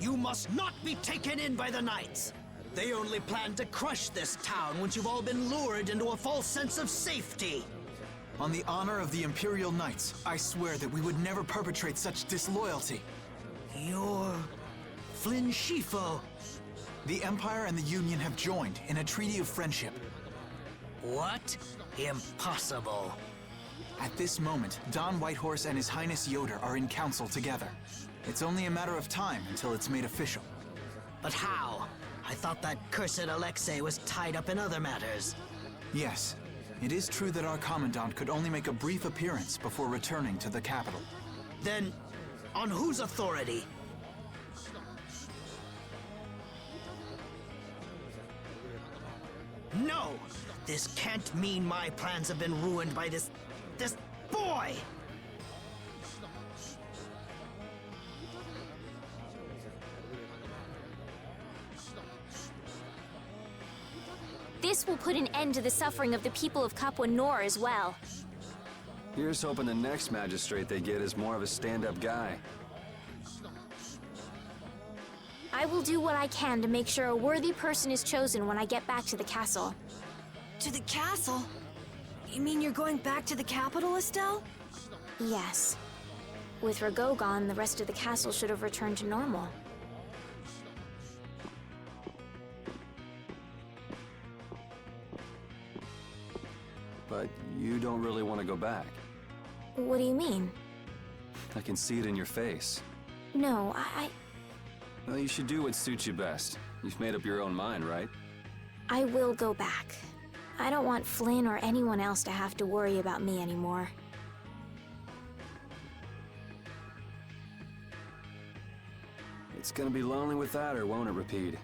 You must not be taken in by the Knights! They only plan to crush this town once you've all been lured into a false sense of safety! On the honor of the Imperial Knights, I swear that we would never perpetrate such disloyalty. You're... Flynn Shifo. The Empire and the Union have joined in a treaty of friendship. What? Impossible. At this moment, Don Whitehorse and His Highness Yoder are in council together. It's only a matter of time until it's made official. But how? I thought that cursed Alexei was tied up in other matters. Yes, it is true that our Commandant could only make a brief appearance before returning to the capital. Then, on whose authority? No! This can't mean my plans have been ruined by this boy! This will put an end to the suffering of the people of Capua Nor as well. Here's hoping the next magistrate they get is more of a stand-up guy. I will do what I can to make sure a worthy person is chosen when I get back to the castle. To the castle? You mean you're going back to the capital, Estelle? Yes. With Rago gone, the rest of the castle should have returned to normal. But you don't really want to go back. What do you mean? I can see it in your face. No, Well, you should do what suits you best. You've made up your own mind, right? I will go back. I don't want Flynn or anyone else to have to worry about me anymore. It's gonna be lonely without her, won't it, Repeat?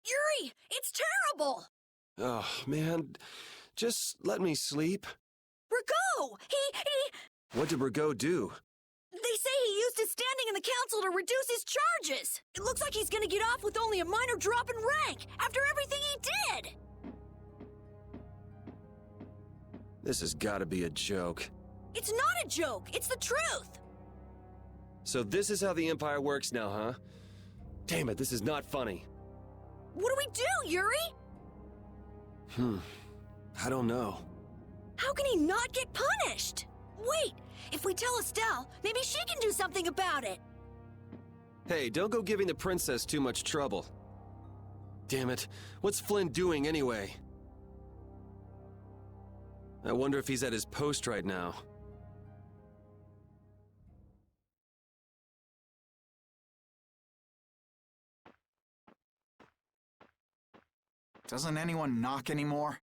Yuri, it's terrible! Oh, man. Just let me sleep. Rigo! He... What did Rigo do? They say he used his standing in the council to reduce his charges! It looks like he's gonna get off with only a minor drop in rank, after everything he did! This has gotta be a joke. It's not a joke, it's the truth! So this is how the Empire works now, huh? Damn it, this is not funny. What do we do, Yuri? I don't know. How can he not get punished? Wait, if we tell Estelle, maybe she can do something about it. Hey, don't go giving the princess too much trouble. Damn it, what's Flynn doing anyway? I wonder if he's at his post right now. Doesn't anyone knock anymore?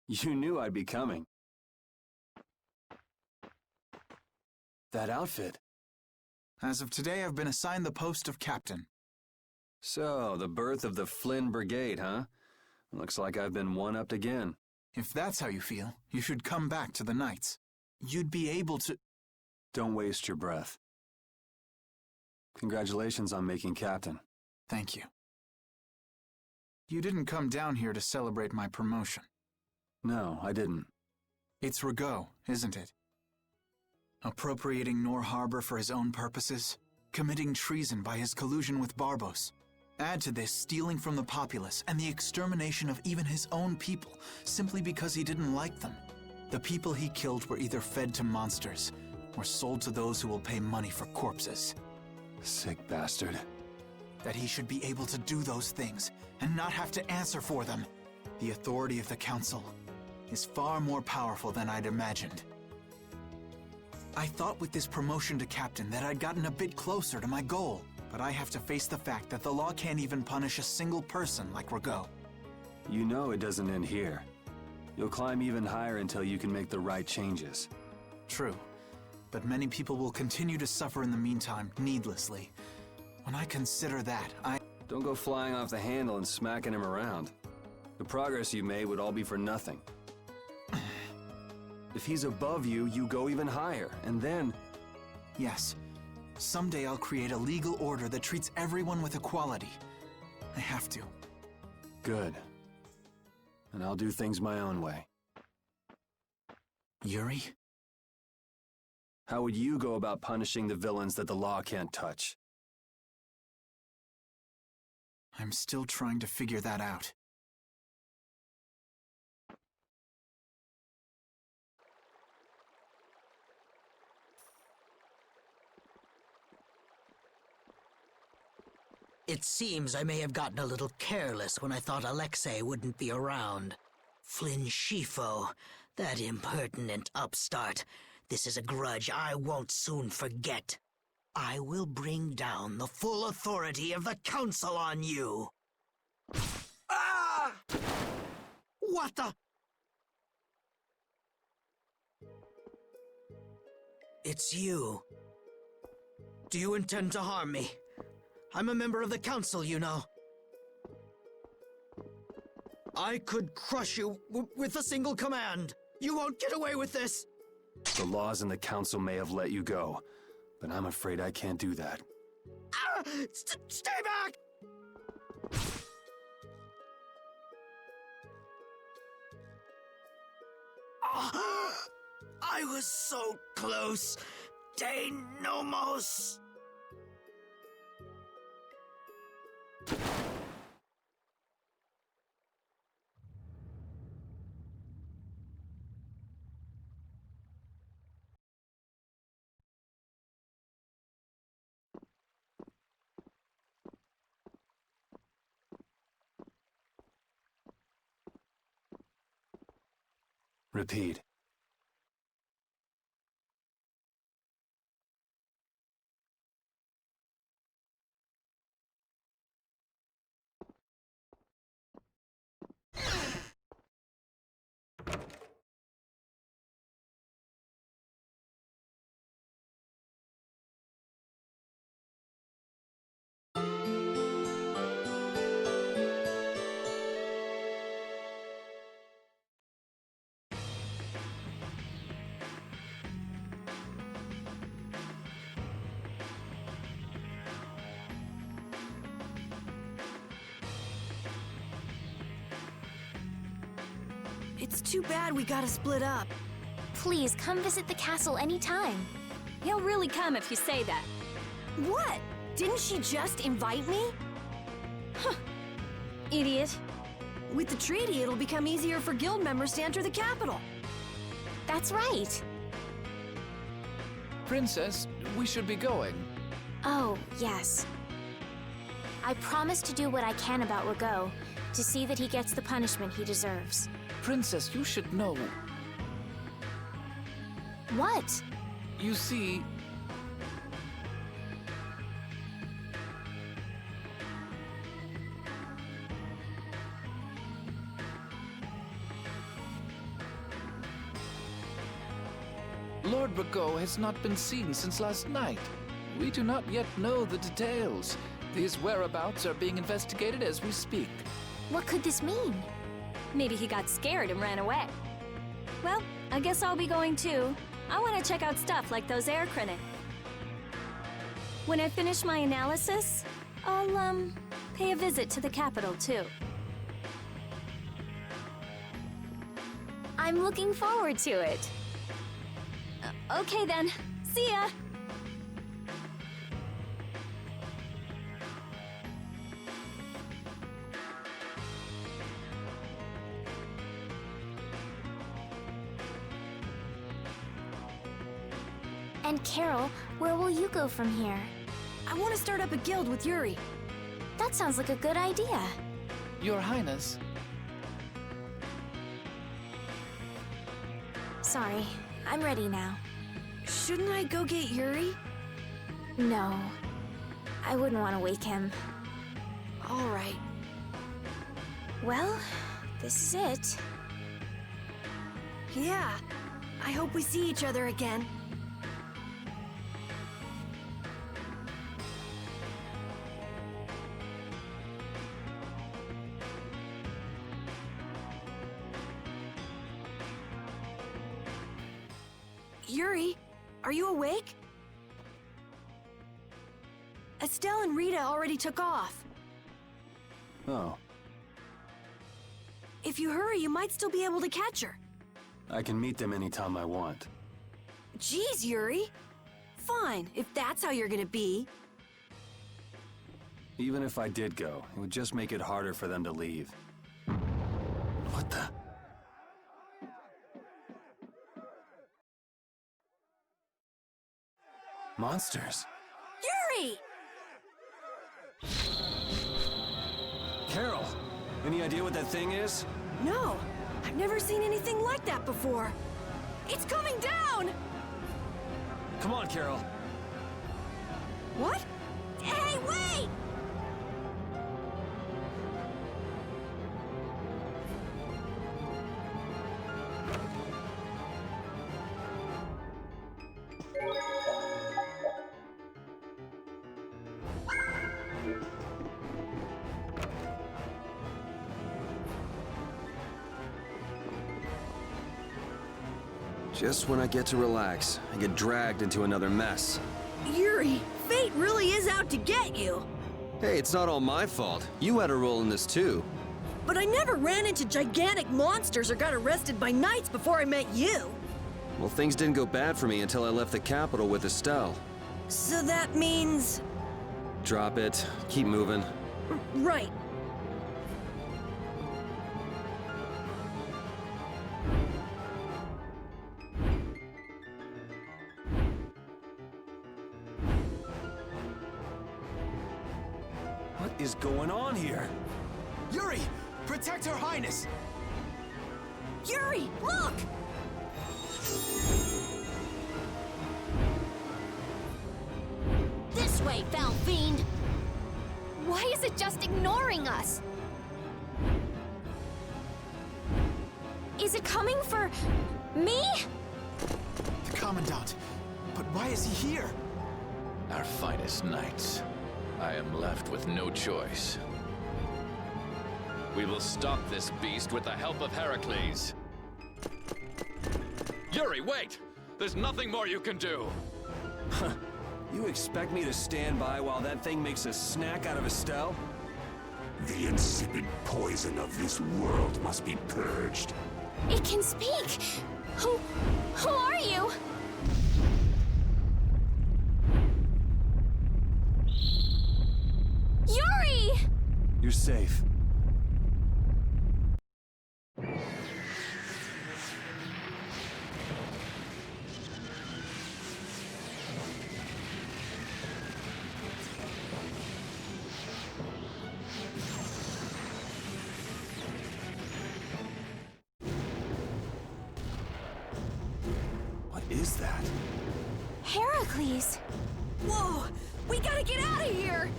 You knew I'd be coming. That outfit. As of today, I've been assigned the post of captain. So, the birth of the Flynn Brigade, huh? Looks like I've been one-upped again. If that's how you feel, you should come back to the Knights. You'd be able to... Don't waste your breath. Congratulations on making captain. Thank you. You didn't come down here to celebrate my promotion. No, I didn't. It's Rigo, isn't it? Appropriating Nor Harbor for his own purposes, committing treason by his collusion with Barbos. Add to this stealing from the populace and the extermination of even his own people, simply because he didn't like them. The people he killed were either fed to monsters, or sold to those who will pay money for corpses. Sick bastard. That he should be able to do those things, and not have to answer for them. The authority of the Council is far more powerful than I'd imagined. I thought with this promotion to captain that I'd gotten a bit closer to my goal, but I have to face the fact that the law can't even punish a single person like Rigo. You know it doesn't end here. You'll climb even higher until you can make the right changes. True, but many people will continue to suffer in the meantime, needlessly. When I consider that, Don't go flying off the handle and smacking him around. The progress you made would all be for nothing. If he's above you, you go even higher, and then... Yes, someday I'll create a legal order that treats everyone with equality. I have to. Good. And I'll do things my own way. Yuri? How would you go about punishing the villains that the law can't touch? I'm still trying to figure that out. It seems I may have gotten a little careless when I thought Alexei wouldn't be around. Flynn Scifo, that impertinent upstart. This is a grudge I won't soon forget. I will bring down the full authority of the Council on you. Ah! What the? It's you. Do you intend to harm me? I'm a member of the Council, you know. I could crush you with a single command. You won't get away with this. The laws and the Council may have let you go, but I'm afraid I can't do that. Ah! Stay back! Ah! I was so close. De Nomos. Repeat. It's too bad we gotta split up. Please come visit the castle anytime. He'll really come if you say that. What? Didn't she just invite me? Idiot. With the treaty, it'll become easier for guild members to enter the capital. That's right. Princess, we should be going. Oh, yes. I promise to do what I can about Rago, to see that he gets the punishment he deserves. Princess, you should know. What? You see... Lord Rago has not been seen since last night. We do not yet know the details. His whereabouts are being investigated as we speak. What could this mean? Maybe he got scared and ran away. Well, I guess I'll be going too. I want to check out stuff like those air crinin. When I finish my analysis, I'll, pay a visit to the capital too. I'm looking forward to it. Okay then. See ya! And Carol, where will you go from here? I want to start up a guild with Yuri. That sounds like a good idea. Your Highness. Sorry, I'm ready now. Shouldn't I go get Yuri? No, I wouldn't want to wake him. All right. Well, this is it. Yeah. I hope we see each other again. Yuri, are you awake? Estelle and Rita already took off. Oh, If you hurry, you might still be able to catch her. I can meet them anytime I want. Jeez, Yuri. Fine, if that's how you're gonna be. Even if I did go, it would just make it harder for them to leave. What the? Monsters. Yuri! Carol, any idea what that thing is? No, I've never seen anything like that before. It's coming down! Come on, Carol. What? Hey, wait! Just when I get to relax, I get dragged into another mess. Yuri, fate really is out to get you. Hey, it's not all my fault. You had a role in this too. But I never ran into gigantic monsters or got arrested by knights before I met you. Well, things didn't go bad for me until I left the capital with Estelle. So that means... Drop it. Keep moving. Right. What is going on here? Yuri! Protect Her Highness! Yuri, look! This way, foul fiend! Why is it just ignoring us? Is it coming for... me? The Commandant. But why is he here? Our finest knights. I am left with no choice. We will stop this beast with the help of Heracles. Yuri, wait! There's nothing more you can do! You expect me to stand by while that thing makes a snack out of Estelle? The insipid poison of this world must be purged. It can speak! Who are you? Yuri! You're safe. What is that? Heracles! Whoa! We gotta get out of here!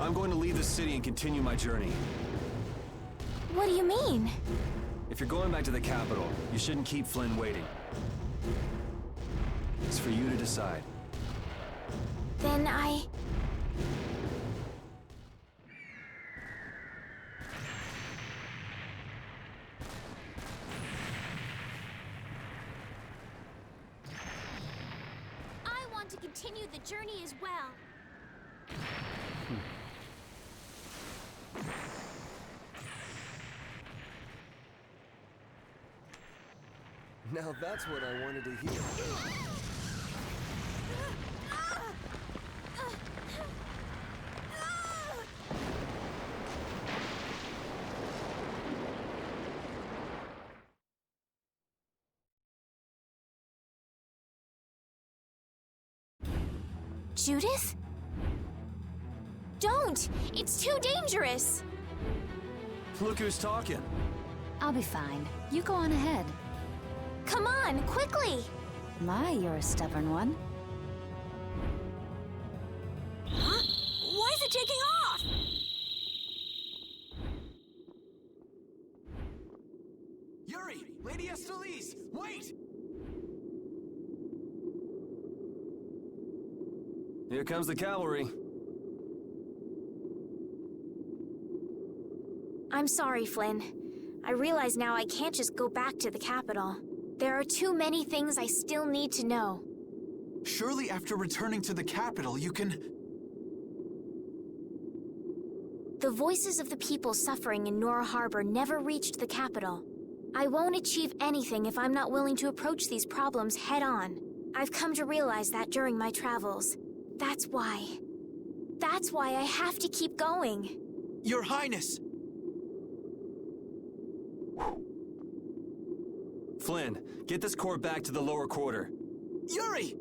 I'm going to leave the city and continue my journey. What do you mean? If you're going back to the capital, you shouldn't keep Flynn waiting. It's for you to decide. Then I want to continue the journey as well. Now that's what I wanted to hear. Judith? Don't! It's too dangerous! Look who's talking. I'll be fine. You go on ahead. Come on, quickly! My, you're a stubborn one. Huh? Why is it taking off? Yuri! Lady Estelize! Wait! Here comes the cavalry. I'm sorry, Flynn. I realize now I can't just go back to the capital. There are too many things I still need to know. Surely after returning to the capital, you can... The voices of the people suffering in Nora Harbor never reached the capital. I won't achieve anything if I'm not willing to approach these problems head-on. I've come to realize that during my travels. That's why I have to keep going. Your Highness! Flynn, get this core back to the lower quarter. Yuri!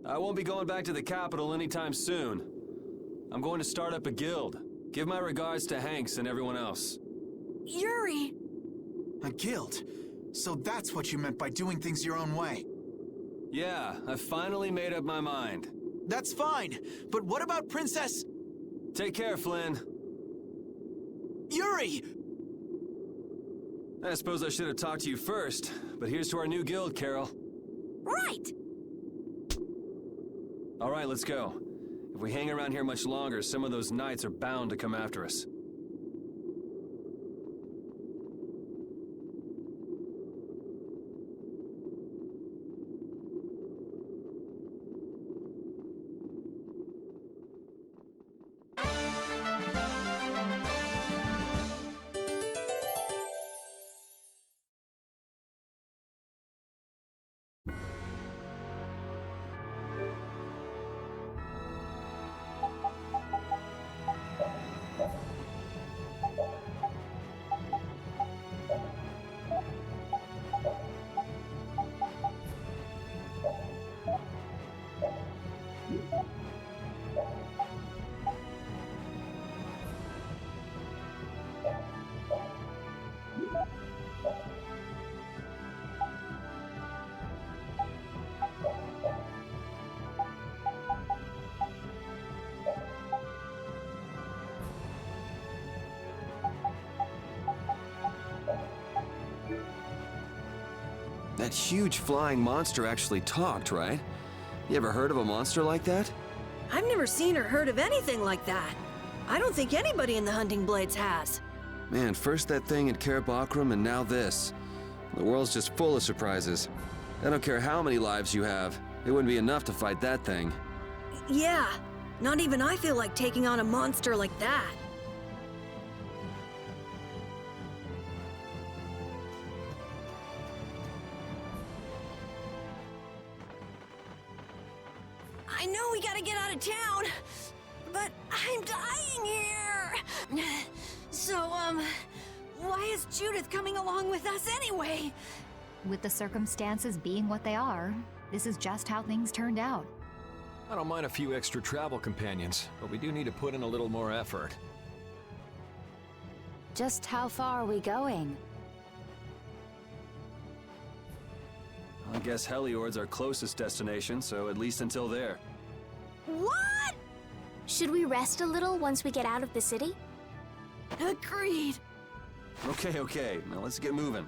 I won't be going back to the capital anytime soon. I'm going to start up a guild. Give my regards to Hanks and everyone else. Yuri! A guild? So that's what you meant by doing things your own way. Yeah, I finally made up my mind. That's fine, but what about Princess... Take care, Flynn. Yuri! I suppose I should have talked to you first, but here's to our new guild, Carol. Right! All right, let's go. If we hang around here much longer, some of those knights are bound to come after us. That huge flying monster actually talked, right? You ever heard of a monster like that? I've never seen or heard of anything like that. I don't think anybody in the Hunting Blades has. Man, first that thing at Karabakram and now this. The world's just full of surprises. I don't care how many lives you have, it wouldn't be enough to fight that thing. Yeah, not even I feel like taking on a monster like that. I know we gotta get out of town, but I'm dying here. So, why is Judith coming along with us anyway? With the circumstances being what they are, this is just how things turned out. I don't mind a few extra travel companions, but we do need to put in a little more effort. Just how far are we going? I guess Heliord's our closest destination, so at least until there. What? Should we rest a little once we get out of the city? Agreed. Okay, now let's get moving.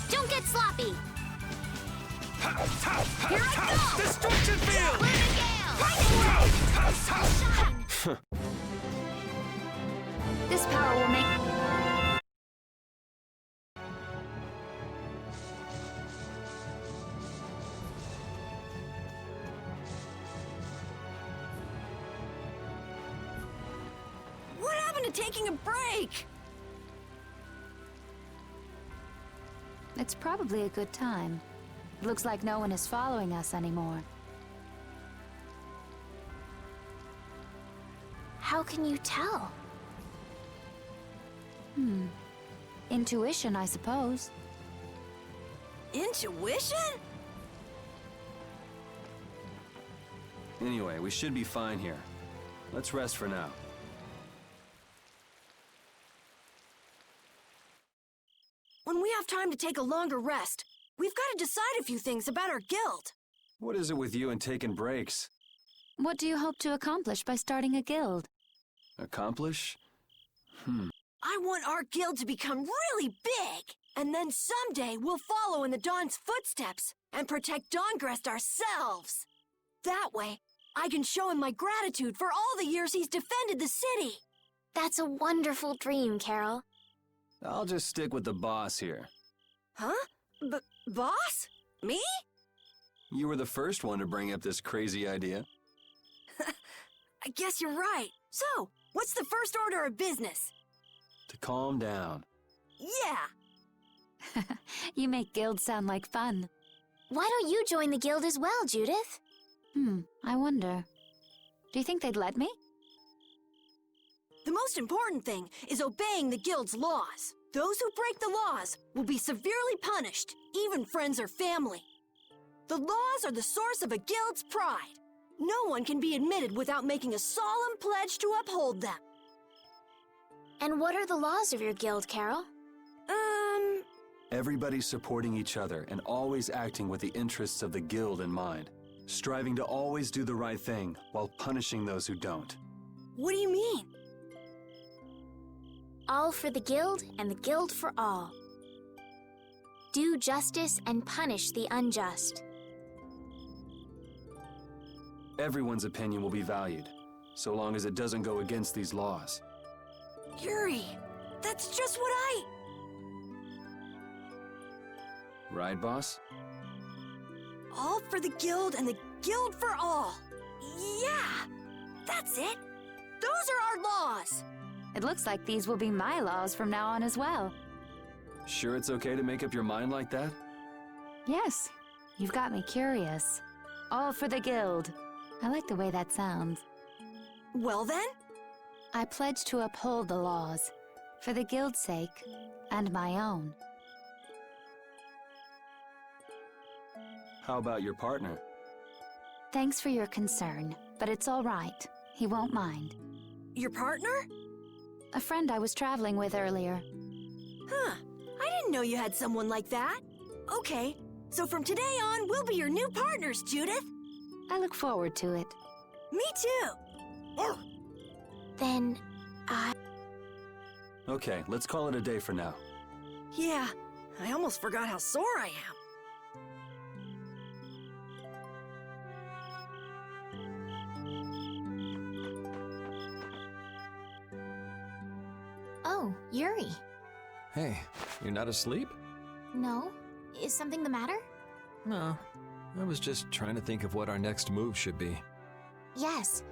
Don't get sloppy! Here I go! Destruction field! Shine! This power will make... What happened to taking a break? It's probably a good time. Looks like no one is following us anymore. How can you tell? Intuition, I suppose. Intuition? Anyway, we should be fine here. Let's rest for now. When we have time to take a longer rest, we've got to decide a few things about our guild. What is it with you and taking breaks? What do you hope to accomplish by starting a guild? Accomplish? I want our guild to become really big, and then someday we'll follow in the Dawn's footsteps and protect Dawngrest ourselves. That way, I can show him my gratitude for all the years he's defended the city. That's a wonderful dream, Carol. I'll just stick with the boss here. Huh? Boss? Me? You were the first one to bring up this crazy idea. I guess you're right. So, what's the first order of business? To calm down. Yeah. You make guilds sound like fun. Why don't you join the guild as well, Judith? I wonder. Do you think they'd let me? The most important thing is obeying the guild's laws. Those who break the laws will be severely punished, even friends or family. The laws are the source of a guild's pride. No one can be admitted without making a solemn pledge to uphold them. And what are the laws of your guild, Carol? Everybody supporting each other and always acting with the interests of the guild in mind. Striving to always do the right thing while punishing those who don't. What do you mean? All for the guild and the guild for all. Do justice and punish the unjust. Everyone's opinion will be valued, so long as it doesn't go against these laws. Yuri, that's just what I... Right, boss? All for the guild and the guild for all. Yeah, that's it. Those are our laws. It looks like these will be my laws from now on as well. Sure it's okay to make up your mind like that? Yes, you've got me curious. All for the guild. I like the way that sounds. Well then? I pledge to uphold the laws, for the guild's sake, and my own. How about your partner? Thanks for your concern, but it's all right. He won't mind. Your partner? A friend I was traveling with earlier. Huh, I didn't know you had someone like that. Okay, so from today on, we'll be your new partners, Judith. I look forward to it. Me too. Then, Okay, let's call it a day for now. Yeah, I almost forgot how sore I am. Oh, Yuri. Hey, you're not asleep? No? Is something the matter? No. I was just trying to think of what our next move should be. Yes.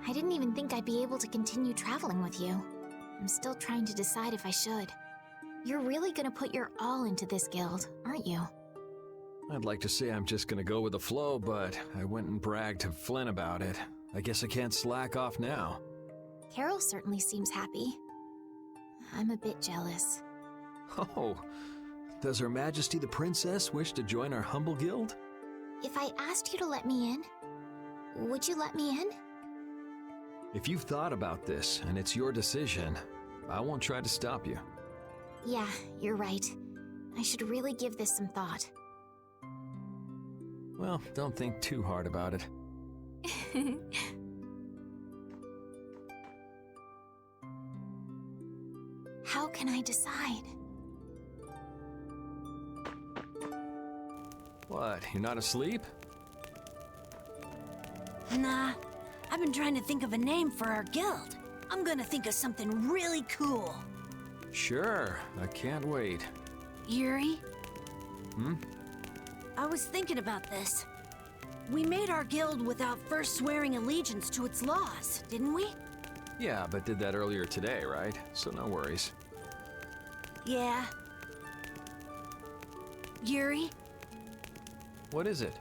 I didn't even think I'd be able to continue traveling with you. I'm still trying to decide if I should. You're really gonna put your all into this guild, aren't you? I'd like to say I'm just gonna go with the flow, but I went and bragged to Flynn about it. I guess I can't slack off now. Carol certainly seems happy. I'm a bit jealous. Oh, does Her Majesty the Princess wish to join our humble guild? If I asked you to let me in, would you let me in? If you've thought about this and it's your decision, I won't try to stop you. Yeah, you're right. I should really give this some thought. Well, don't think too hard about it. How can I decide? What, you're not asleep? Nah, I've been trying to think of a name for our guild. I'm gonna think of something really cool. Sure, I can't wait. Yuri? Hmm? I was thinking about this. We made our guild without first swearing allegiance to its laws, didn't we? Yeah, but did that earlier today, right? So no worries. Yeah. Yuri, What is it?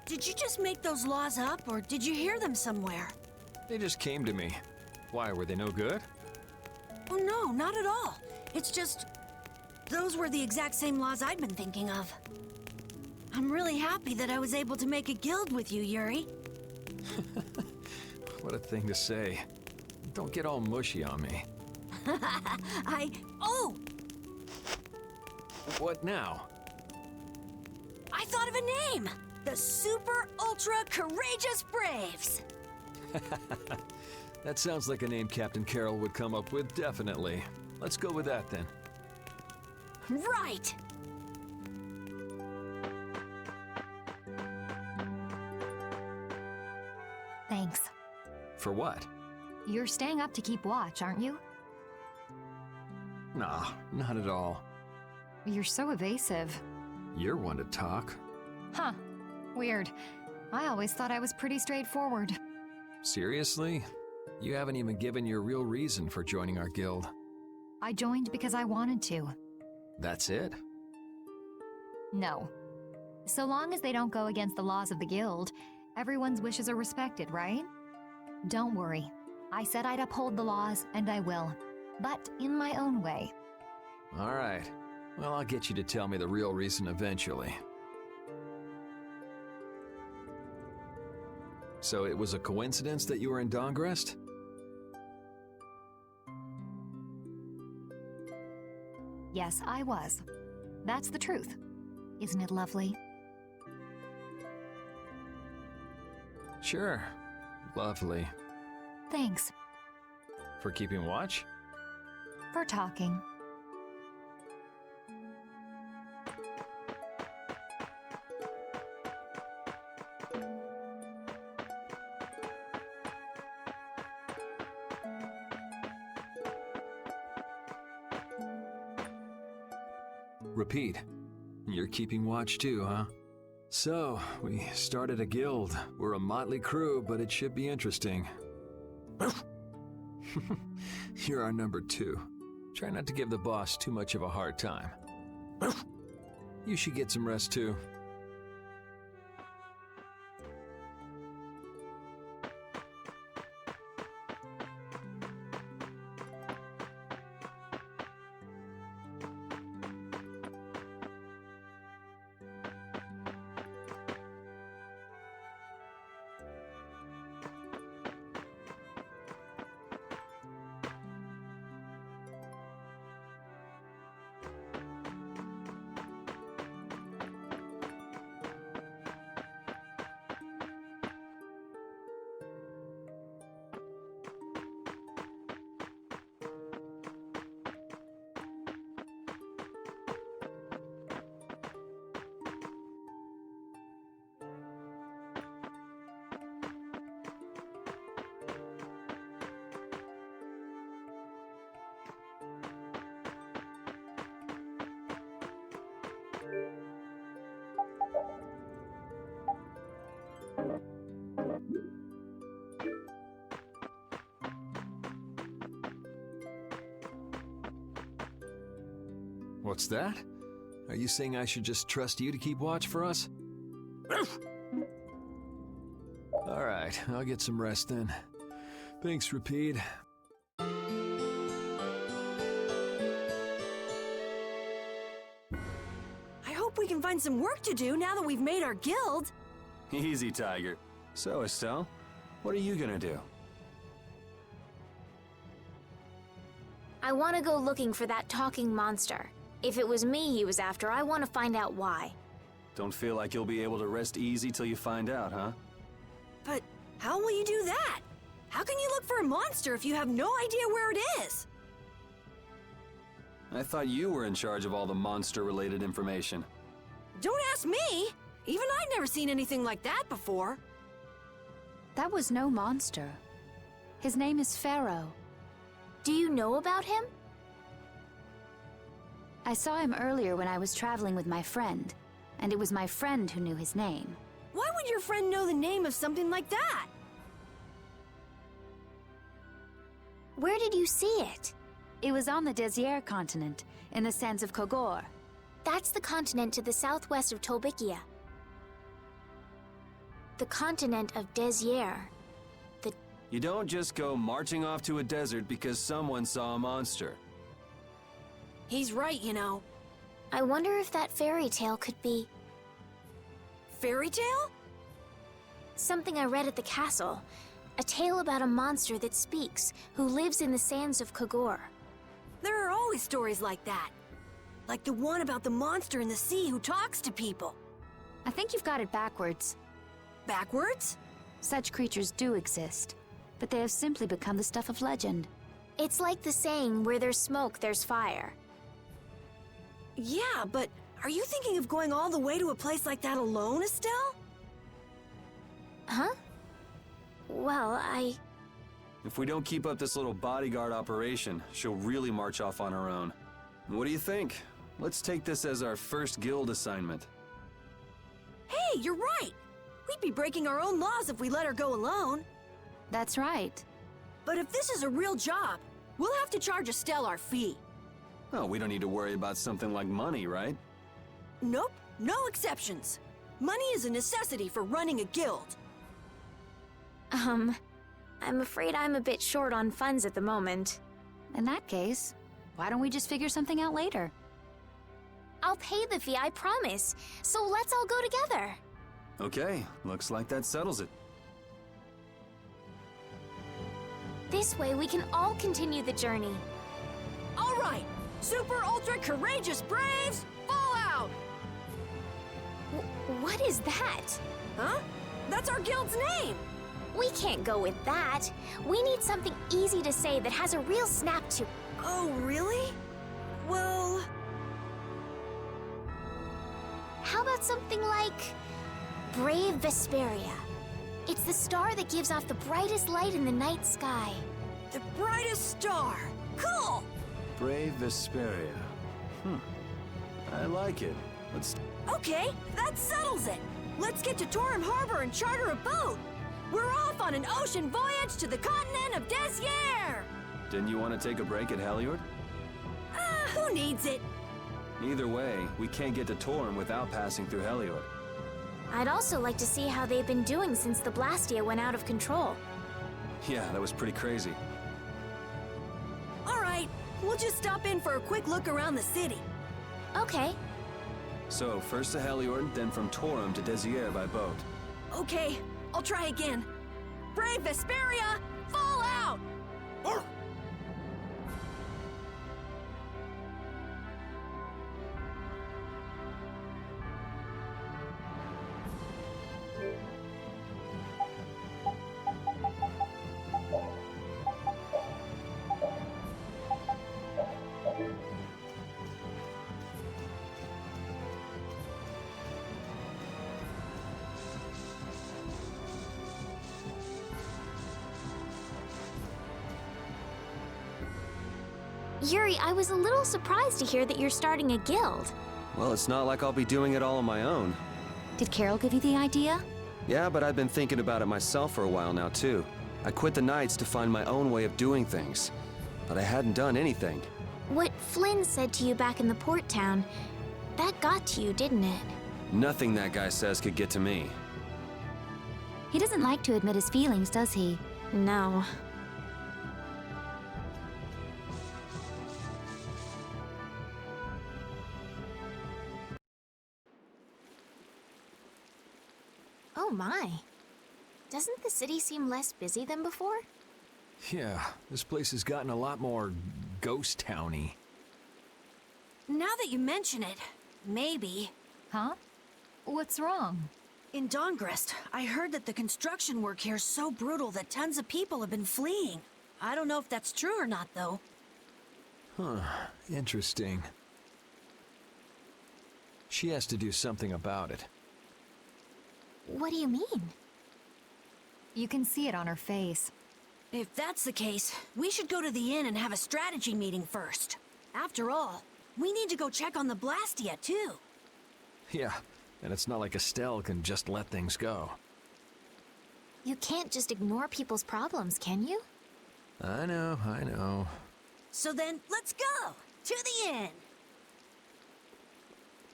did you just make those laws up, or did you hear them somewhere? They just came to me. Why, were they no good? Oh no, not at all. It's just... those were the exact same laws I'd been thinking of. I'm really happy that I was able to make a guild with you, Yuri. What a thing to say. Don't get all mushy on me. Oh! What now? I thought of a name! The Super Ultra Courageous Braves! That sounds like a name Captain Carroll would come up with, definitely. Let's go with that then. Right! Thanks. For what? You're staying up to keep watch, aren't you? Nah, not at all. You're so evasive. You're one to talk. Huh. Weird. I always thought I was pretty straightforward. Seriously? You haven't even given your real reason for joining our guild. I joined because I wanted to. That's it? No. So long as they don't go against the laws of the guild, everyone's wishes are respected, right? Don't worry. I said I'd uphold the laws, and I will. But in my own way. All right. Well, I'll get you to tell me the real reason eventually. So it was a coincidence that you were in Dongrest? Yes, I was. That's the truth. Isn't it lovely? Sure. Lovely. Thanks. For keeping watch? For talking. Repeat. You're keeping watch too, huh? So, we started a guild. We're a motley crew, but it should be interesting. You're our number 2. Try not to give the boss too much of a hard time. You should get some rest too. What's that? Are you saying I should just trust you to keep watch for us? Alright, I'll get some rest then. Thanks, Repeat. I hope we can find some work to do now that we've made our guild. Easy, Tiger. So, Estelle, what are you gonna do? I want to go looking for that talking monster. If it was me he was after, I want to find out why. Don't feel like you'll be able to rest easy till you find out, huh? But how will you do that? How can you look for a monster if you have no idea where it is? I thought you were in charge of all the monster-related information. Don't ask me! Even I've never seen anything like that before. That was no monster. His name is Pharaoh. Do you know about him? I saw him earlier when I was traveling with my friend, and it was my friend who knew his name. Why would your friend know the name of something like that? Where did you see it? It was on the Désir continent, in the sands of Kogor. That's the continent to the southwest of Tolbikia. The continent of Désir. You don't just go marching off to a desert because someone saw a monster. He's right, you know. I wonder if that fairy tale could be... Fairy tale? Something I read at the castle. A tale about a monster that speaks, who lives in the sands of Kogor. There are always stories like that. Like the one about the monster in the sea who talks to people. I think you've got it backwards. Backwards? Such creatures do exist, but they have simply become the stuff of legend. It's like the saying, where there's smoke, there's fire. Yeah, but are you thinking of going all the way to a place like that alone, Estelle? Huh? Well, If we don't keep up this little bodyguard operation, she'll really march off on her own. What do you think? Let's take this as our first guild assignment. Hey, you're right! We'd be breaking our own laws if we let her go alone. That's right. But if this is a real job, we'll have to charge Estelle our fee. Oh, we don't need to worry about something like money, right? Nope, no exceptions. Money is a necessity for running a guild. I'm afraid I'm a bit short on funds at the moment. In that case, why don't we just figure something out later? I'll pay the fee, I promise. So let's all go together. Okay, looks like that settles it. This way we can all continue the journey. All right, super ultra courageous braves, fall out! What is that? Huh? That's our guild's name! We can't go with that. We need something easy to say that has a real snap to... Oh, really? Well... How about something like... Brave Vesperia? It's the star that gives off the brightest light in the night sky. The brightest star! Cool! Brave Vesperia. I like it. Let's... Okay, that settles it! Let's get to Torum Harbor and charter a boat! We're off on an ocean voyage to the continent of Désir! Didn't you want to take a break at Heliord? Who needs it? Either way, we can't get to Torum without passing through Heliord. I'd also like to see how they've been doing since the Blastia went out of control. Yeah, that was pretty crazy. All right, we'll just stop in for a quick look around the city. Okay. So, first to Heliord, then from Torum to Désir by boat. Okay, I'll try again. Brave Vesperia, fall out! Yuri, I was a little surprised to hear that you're starting a guild. Well, it's not like I'll be doing it all on my own. Did Carol give you the idea? Yeah, but I've been thinking about it myself for a while now, too. I quit the Knights to find my own way of doing things, but I hadn't done anything. What Flynn said to you back in the port town, that got to you, didn't it? Nothing that guy says could get to me. He doesn't like to admit his feelings, does he? No. Oh my. Doesn't the city seem less busy than before? Yeah, this place has gotten a lot more ghost towny. Now that you mention it, maybe. Huh? What's wrong? In Dongrest, I heard that the construction work here is so brutal that tons of people have been fleeing. I don't know if that's true or not, though. Huh, interesting. She has to do something about it. What do you mean? You can see it on her face. If that's the case, we should go to the inn and have a strategy meeting first. After all, we need to go check on the Blastia, too. Yeah, and it's not like Estelle can just let things go. You can't just ignore people's problems, can you? I know. So then, let's go! To the inn!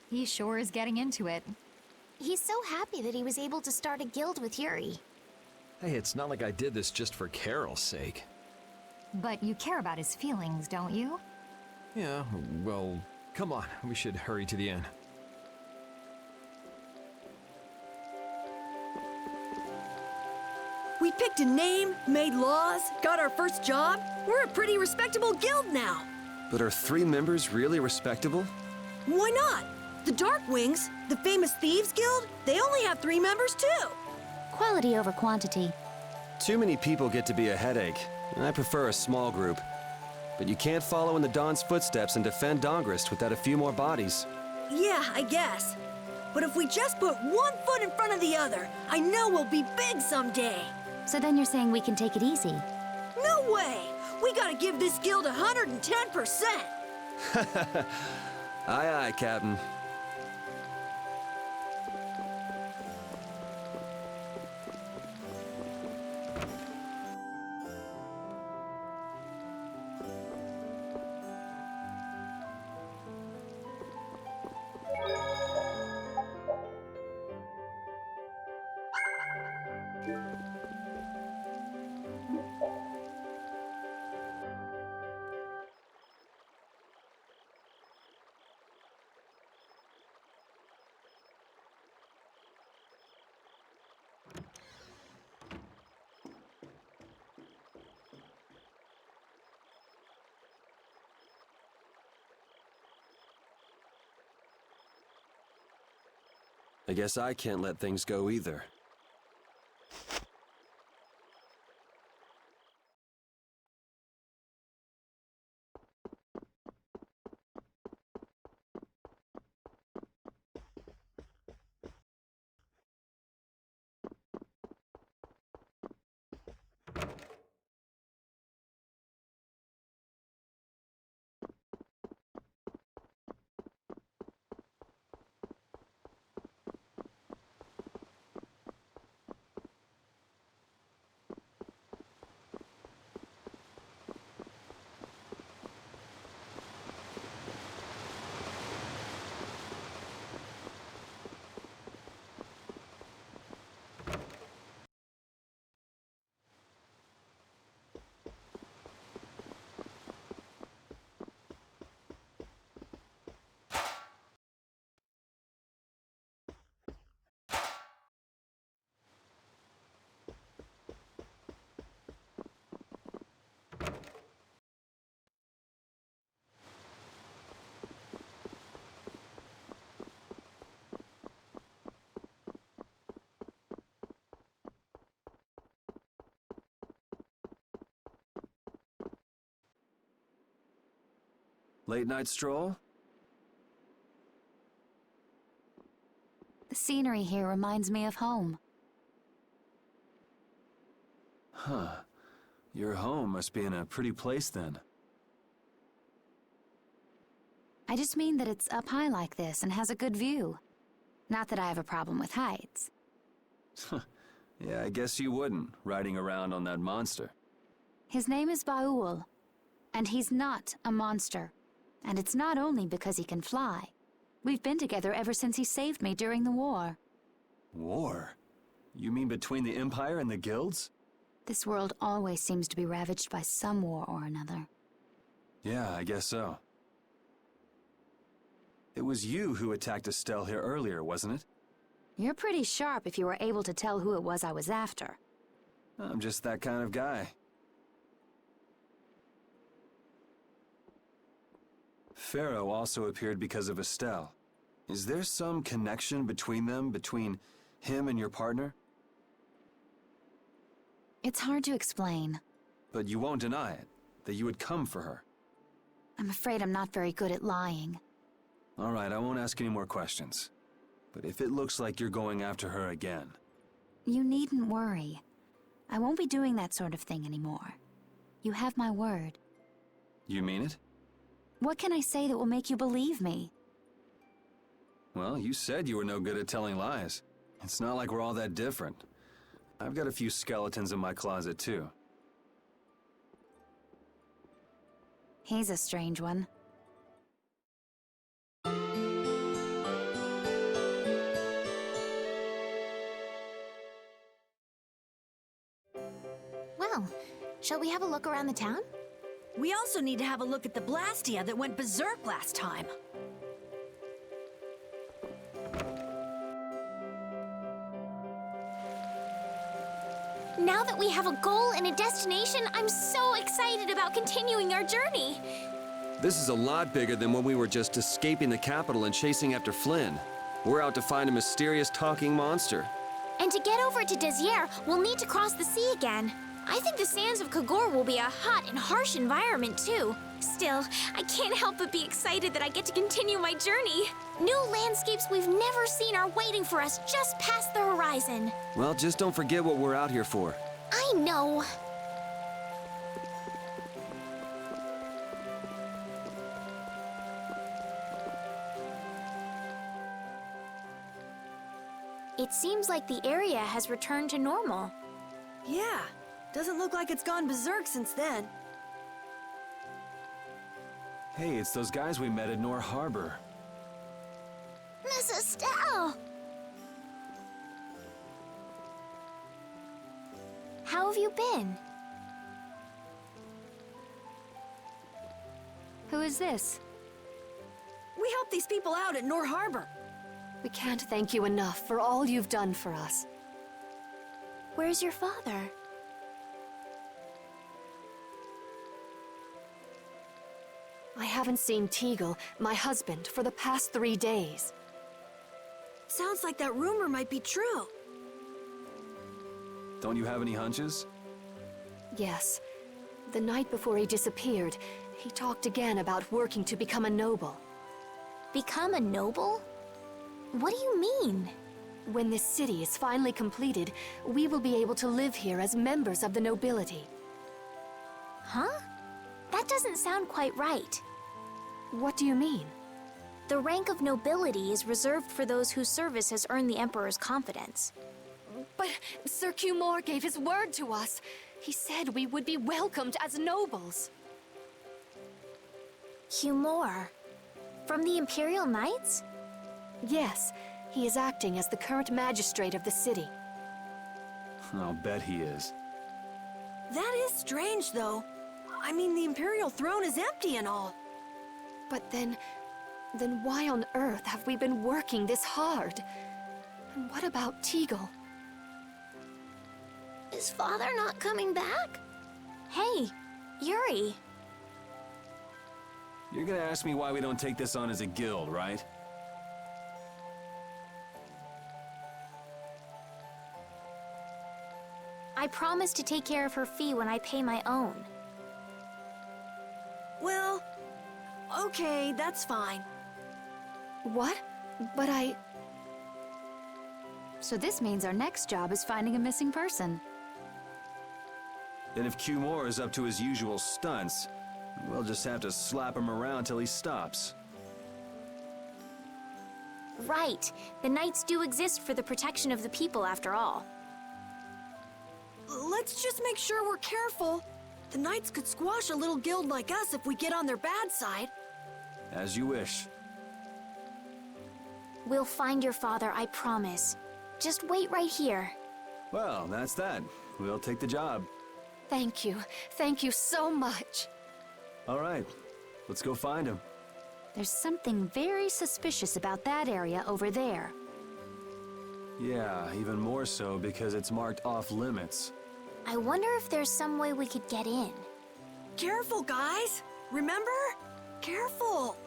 He sure is getting into it. He's so happy that he was able to start a guild with Yuri. Hey, it's not like I did this just for Carol's sake. But you care about his feelings, don't you? Yeah, well, come on, we should hurry to the inn. We picked a name, made laws, got our first job. We're a pretty respectable guild now. But are 3 members really respectable? Why not? The Darkwings, the famous Thieves Guild, they only have 3 members too. Quality over quantity. Too many people get to be a headache, and I prefer a small group. But you can't follow in the Dawn's footsteps and defend Dongrest without a few more bodies. Yeah, I guess. But if we just put one foot in front of the other, I know we'll be big someday. So then you're saying we can take it easy? No way! We gotta give this guild 110%! Aye, aye, Captain. I guess I can't let things go either. Late night stroll? The scenery here reminds me of home. Huh. Your home must be in a pretty place then. I just mean that it's up high like this and has a good view. Not that I have a problem with heights. Yeah, I guess you wouldn't, riding around on that monster. His name is Baul, and he's not a monster. And it's not only because he can fly. We've been together ever since he saved me during the war. War? You mean between the Empire and the guilds? This world always seems to be ravaged by some war or another. Yeah, I guess so. It was you who attacked Estelle here earlier, wasn't it? You're pretty sharp if you were able to tell who it was I was after. I'm just that kind of guy. Pharaoh also appeared because of Estelle. Is there some connection between them, between him and your partner? It's hard to explain. But you won't deny it, that you would come for her. I'm afraid I'm not very good at lying. All right, I won't ask any more questions. But if it looks like you're going after her again... You needn't worry. I won't be doing that sort of thing anymore. You have my word. You mean it? What can I say that will make you believe me? Well, you said you were no good at telling lies. It's not like we're all that different. I've got a few skeletons in my closet, too. He's a strange one. Well, shall we have a look around the town? We also need to have a look at the Blastia that went berserk last time. Now that we have a goal and a destination, I'm so excited about continuing our journey. This is a lot bigger than when we were just escaping the capital and chasing after Flynn. We're out to find a mysterious talking monster. And to get over to Desier, we'll need to cross the sea again. I think the sands of Kagor will be a hot and harsh environment, too. Still, I can't help but be excited that I get to continue my journey. New landscapes we've never seen are waiting for us just past the horizon. Well, just don't forget what we're out here for. I know. It seems like the area has returned to normal. Yeah, doesn't look like it's gone berserk since then. Hey, it's those guys we met at Nor Harbor. Miss Estelle! How have you been? Who is this? We helped these people out at Nor Harbor. We can't thank you enough for all you've done for us. Where's your father? I haven't seen Teagle, my husband, for the past 3 days. Sounds like that rumor might be true. Don't you have any hunches? Yes. The night before he disappeared, he talked again about working to become a noble. Become a noble? What do you mean? When this city is finally completed, we will be able to live here as members of the nobility. Huh? That doesn't sound quite right. What do you mean? The rank of nobility is reserved for those whose service has earned the Emperor's confidence. But Sir Cumore gave his word to us. He said we would be welcomed as nobles. Cumore? From the Imperial Knights? Yes, he is acting as the current magistrate of the city. I'll bet he is. That is strange, though. I mean, the Imperial throne is empty and all. But then why on earth have we been working this hard? And what about Teagle? Is father not coming back? Hey, Yuri. You're gonna ask me why we don't take this on as a guild, right? I promise to take care of her fee when I pay my own. Well, okay, that's fine. What? But So this means our next job is finding a missing person. Then if Cumore is up to his usual stunts, we'll just have to slap him around till he stops. Right. The Knights do exist for the protection of the people, after all. Let's just make sure we're careful. The Knights could squash a little guild like us if we get on their bad side. As you wish. We'll find your father, I promise. Just wait right here. Well, that's that. We'll take the job. Thank you. Thank you so much. All right, let's go find him. There's something very suspicious about that area over there. Yeah, even more so because it's marked off limits. I wonder if there's some way we could get in. Careful, guys! Remember? Careful!